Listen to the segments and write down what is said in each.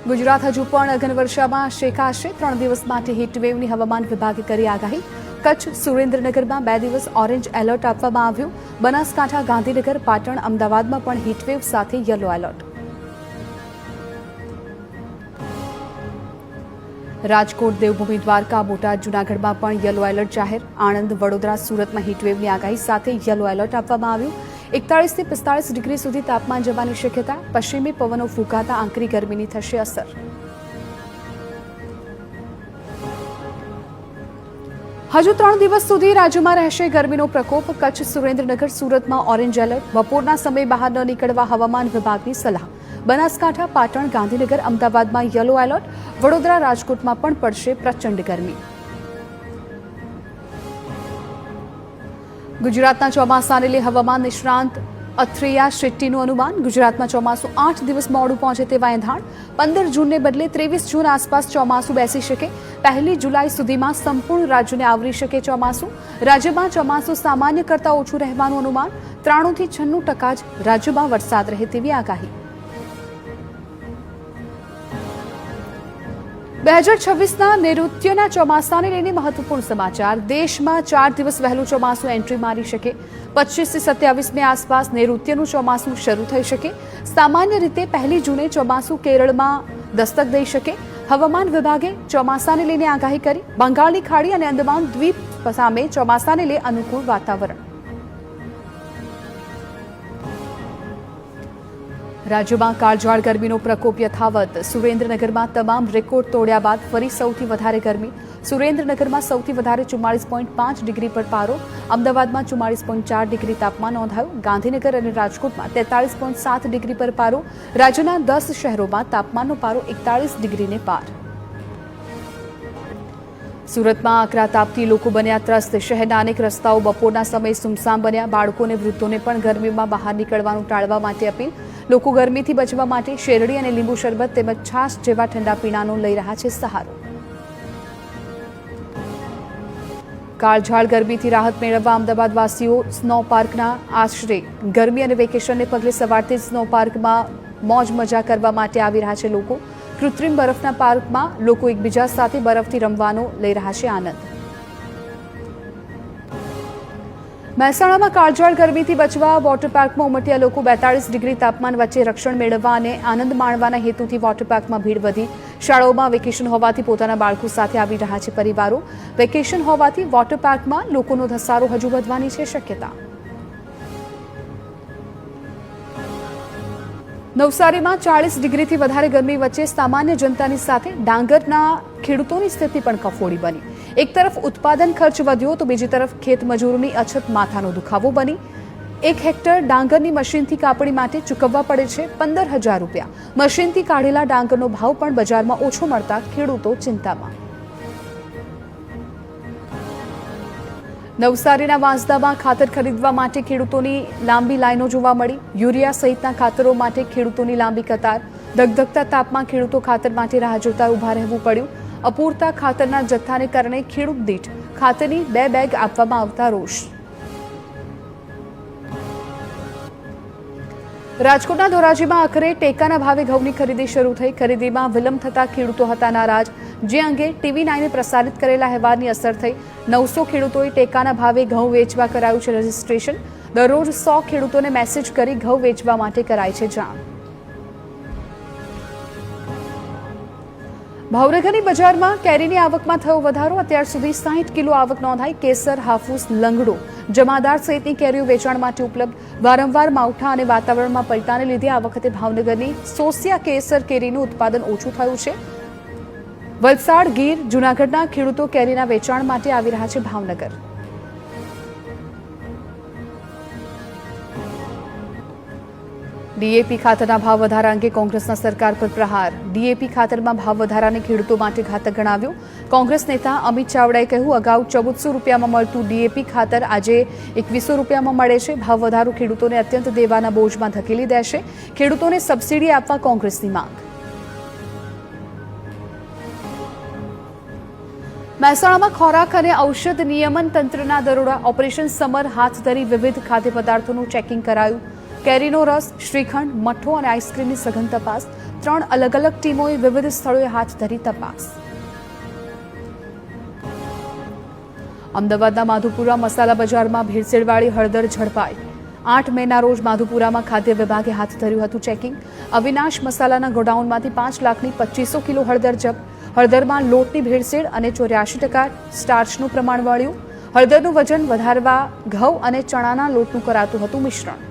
ગુજરાત હજુ પણ અગન વર્ષામાં શેકાશે। 3 દિવસ માટે હીટવેવની હવામાન વિભાગે કરી આગાહી। કચ્છ સુરેન્દ્રનગરમાં 2 દિવસ ઓરેન્જ એલર્ટ આપવામાં આવ્યું। બનાસકાંઠા, ગાંધીનગર, પાટણ, અમદાવાદમાં પણ હીટવેવ સાથે યલો એલર્ટ। રાજકોટ, દેવભૂમિ, દ્વારકા, બોટાદ, જૂનાગઢમાં પણ યલો એલર્ટ જાહેર। આણંદ, વડોદરા, સુરતમાં હીટવેવની આગાહી સાથે યલો એલર્ટ આપવામાં આવ્યું। 41 થી 45 ડિગ્રી સુધી તાપમાન જવાની શક્યતા। પશ્ચિમી પવનો ફૂંકાતા આકરી ગરમીની થશે અસર। હજુ 3 દિવસ સુધી રાજ્યમાં રહેશે ગરમીનો પ્રકોપ। કચ્છ, સુરેન્દ્રનગર, સુરતમાં ઓરેન્જ એલર્ટ। બપોરના સમયે બહાર ન નીકળવા હવામાન વિભાગની સલાહ। બનાસકાંઠા, પાટણ, ગાંધીનગર, અમદાવાદમાં યલો એલર્ટ। વડોદરા, રાજકોટમાં પણ પડશે પ્રચંડ ગરમી। ગુજરાતના ચોમાસાને લઈ હવામાન નિષ્ણાંત અથ્રેયા શેટ્ટીનું અનુમાન। ગુજરાતમાં ચોમાસું 8 દિવસ મોડું પહોંચે તેવા એંધાણ। 15 જૂનને બદલે 23 જૂન આસપાસ ચોમાસું બેસી શકે। 1 જુલાઈ સુધીમાં સંપૂર્ણ રાજ્યને આવરી શકે ચોમાસું। રાજ્યમાં ચોમાસું સામાન્ય કરતાં ઓછું રહેવાનું અનુમાન। 93 થી 96% જ રાજ્યમાં વરસાદ રહે તેવી આગાહી। 2026ના નૈઋત્યના ચોમાસાને લઈને મહત્વપૂર્ણ સમાચાર। દેશમાં 4 દિવસ વહેલું ચોમાસું એન્ટ્રી મારી શકે। 25 થી 27 મે આસપાસ નૈઋત્યનું ચોમાસું શરૂ થઈ શકે। સામાન્ય રીતે 1 જૂને ચોમાસું કેરળમાં દસ્તક દઈ શકે। હવામાન વિભાગે ચોમાસાને લઈને આગાહી કરી। બંગાળની ખાડી અને અંદમાન દ્વીપ સામે ચોમાસાને લઈ અનુકૂળ વાતાવરણ। રાજ્યમાં કાળઝાળ ગરમીનો પ્રકોપ યથાવત। સુરેન્દ્રનગરમાં તમામ રેકોર્ડ તોડ્યા બાદ ફરી સૌથી વધારે ગરમી। સુરેન્દ્રનગરમાં સૌથી વધારે 44.5 ડિગ્રી પર પારો। અમદાવાદમાં 44.4 ડિગ્રી તાપમાન નોંધાયું। ગાંધીનગર અને રાજકોટમાં 43.7 ડિગ્રી પર પારો। રાજ્યના 10 શહેરોમાં તાપમાનનો પારો 41 ડિગ્રીને પાર। સુરતમાં આકરા તાપથી લોકો બન્યા ત્રસ્ત। શહેરના અનેક રસ્તાઓ બપોરના સમયે સુમસામ બન્યા। બાળકોને વૃદ્ધોને પણ ગરમીમાં બહાર નીકળવાનું ટાળવા માટે અપીલ। લોકો ગરમીથી બચવા માટે શેરડી અને લીંબુ શરબત તેમજ છાશ જેવા ઠંડા પીણાનો લઈ રહ્યા છે સહારો। કાળઝાળ ગરમીથી રાહત મેળવવા અમદાવાદવાસીઓ સ્નો પાર્કના આશરે। ગરમી અને વેકેશનને પગલે સવારથી જ સ્નો પાર્કમાં મોજ મજા કરવા માટે આવી રહ્યા છે લોકો। કૃત્રિમ બરફના પાર્કમાં લોકો એકબીજા સાથે બરફથી રમવાનો લઈ રહ્યા છે આનંદ। મહેસાણામાં કાળઝાળ ગરમીથી બચવા વોટર પાર્કમાં ઉમટ્યા લોકો। 42 ડિગ્રી તાપમાન વચ્ચે રક્ષણ મેળવવા અને આનંદ માણવાના હેતુથી વોટર પાર્કમાં ભીડ વધી। શાળાઓમાં વેકેશન હોવાથી પોતાના બાળકો સાથે આવી રહ્યા છે પરિવારો। વેકેશન હોવાથી વોટર પાર્કમાં લોકોનો ધસારો હજુ વધવાની છે શક્યતા। નવસારીમાં 40 ડિગ્રીથી વધારે ગરમી વચ્ચે સામાન્ય જનતાની સાથે ડાંગરના ખેડૂતોની સ્થિતિ પણ કફોડી બની। એક તરફ ઉત્પાદન ખર્ચ વધ્યો તો બીજી તરફ ખેત મજૂરોની અછત માથાનો દુખાવો બની। 1 હેક્ટર ડાંગરની મશીનથી કાપણી માટે ચૂકવવા પડે છે 15,000 રૂપિયા। મશીનથી કાઢેલા ડાંગરનો ભાવ પણ બજારમાં ઓછો મળતા ખેડૂતો ચિંતામાં। નવસારીના વાંસદામાં ખાતર ખરીદવા માટે ખેડૂતોની લાંબી લાઈનો જોવા મળી। યુરિયા સહિતના ખાતરો માટે ખેડૂતોની લાંબી કતાર। ધગધગતા તાપમાં ખેડૂતો ખાતર માટે રાહ જોતા ઊભા રહેવું પડ્યું। અપૂરતા ખાતરના જથ્થાને કારણે ખેડૂત દીઠ ખાતરની 2 બેગ આપવામાં આવતા રોષ। રાજકોટના ધોરાજીમાં આખરે ટેકાના ભાવે ઘઉંની ખરીદી શરૂ થઈ। ખરીદીમાં વિલંબ થતા ખેડૂતો હતા નારાજ। જે અંગે TV9 પ્રસારિત કરેલા અહેવાલની અસર થઈ। 900 ખેડૂતોએ ટેકાના ભાવે ઘઉં વેચવા કરાયું છે રજીસ્ટ્રેશન। દરરોજ 100 ખેડૂતોને મેસેજ કરી ઘઉં વેચવા માટે કરાય છે જાણ। ભાવનગરની બજારમાં કેરીની આવકમાં થયો વધારો। અત્યાર સુધી 60 કિલો આવક નોંધાઈ। કેસર, હાફૂસ, લંગડો, જમાદાર સહિતની કેરીઓ વેચાણ માટે ઉપલબ્ધ। વારંવાર માવઠા અને વાતાવરણમાં પલટાને લીધે આ વખતે ભાવનગરની સોસિયા કેસર કેરીનું ઉત્પાદન ઓછું થયું છે। વલસાડ, ગીર, જૂનાગઢના ખેડૂતો કેરીના વેચાણ માટે આવી રહ્યા છે ભાવનગર। ડીએપી ખાતરના ભાવ વધારા અંગે કોંગ્રેસના સરકાર પર પ્રહાર। ડીએપી ખાતરમાં ભાવ વધારાને ખેડૂતો માટે ઘાતક ગણાવ્યો। કોંગ્રેસ નેતા અમિત ચાવડાએ કહ્યું, અગાઉ 1400 રૂપિયામાં મળતું ડીએપી ખાતર આજે 2100 રૂપિયામાં મળે છે। ભાવ વધારો ખેડૂતોને અત્યંત દેવાના બોજમાં ધકેલી દેશે। ખેડૂતોને સબસિડી આપવા કોંગ્રેસની માંગ। મહેસાણામાં ખોરાક અને ઔષધ નિયમન તંત્રના દરોડા। ઓપરેશન સમર હાથ ધરી વિવિધ ખાદ્ય પદાર્થોનું ચેકિંગ કરાયું। કેરીનો રસ, શ્રીખંડ, મઠો અને આઈસ્ક્રીમની સઘન તપાસ। 3 અલગ અલગ ટીમોએ વિવિધ સ્થળોએ હાથ ધરી તપાસ. અમદાવાદના માધુપુરા મસાલા બજારમાં ભેળસેળવાળી હળદર ઝડપાઈ. 8 મેના રોજ માધુપુરામાં ખાદ્ય વિભાગે હાથ ધર્યું હતું ચેકિંગ. અવિનાશ મસાલાના ગોડાઉનમાંથી 5 લાખની 2500 કિલો હળદર જપ્ત. હળદરમાં લોટની ભેળસેળ અને 84% સ્ટાર્ચનું પ્રમાણ મળ્યું. હળદરનું વજન વધારવા ઘઉં અને ચણાના લોટનું કરાતું હતું મિશ્રણ.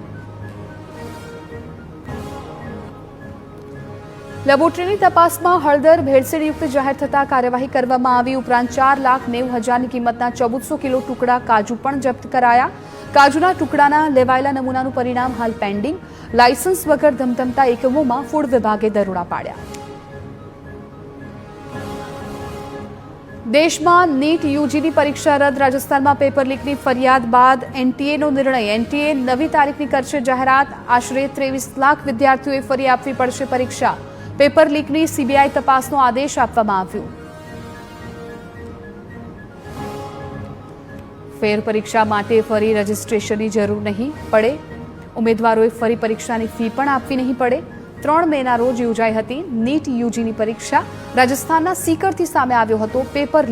લેબોરેટરીની તપાસમાં હળદર ભેળસેળયુક્ત જાહેર થતા કાર્યવાહી કરવામાં આવી. ઉપરાંત 4,90,000ની કિંમતના 1400 કિલો ટુકડા કાજુ પણ જપ્ત કરાયા. કાજુના ટુકડાના લેવાયેલા નમૂનાનું પરિણામ હાલ પેન્ડિંગ. લાયસન્સ વગર ધમધમતા એકમોમાં ફૂડ વિભાગે દરોડા પાડ્યા. દેશમાં નીટ યુજીની પરીક્ષા રદ. રાજસ્થાનમાં પેપર લીકની ફરિયાદ બાદ એનટીએનો નિર્ણય. એનટીએ નવી તારીખની કરશે જાહેરાત. આશરે 23 લાખ વિદ્યાર્થીઓએ ફરી આપવી પડશે પરીક્ષા. પેપર લીકની સીબીઆઈ તપાસનો આદેશ આપવામાં આવ્યો. ફેર પરીક્ષા માટે ફરી રજીસ્ટ્રેશનની જરૂર નહીં પડે. ઉમેદવારોએ ફરી પરીક્ષાની ફી પણ આપવી નહીં પડે. 3 મેના રોજ યોજાઈ હતી નીટ યુજીની પરીક્ષા. રાજસ્થાનના સીકરથી સામે આવ્યો હતો પેપર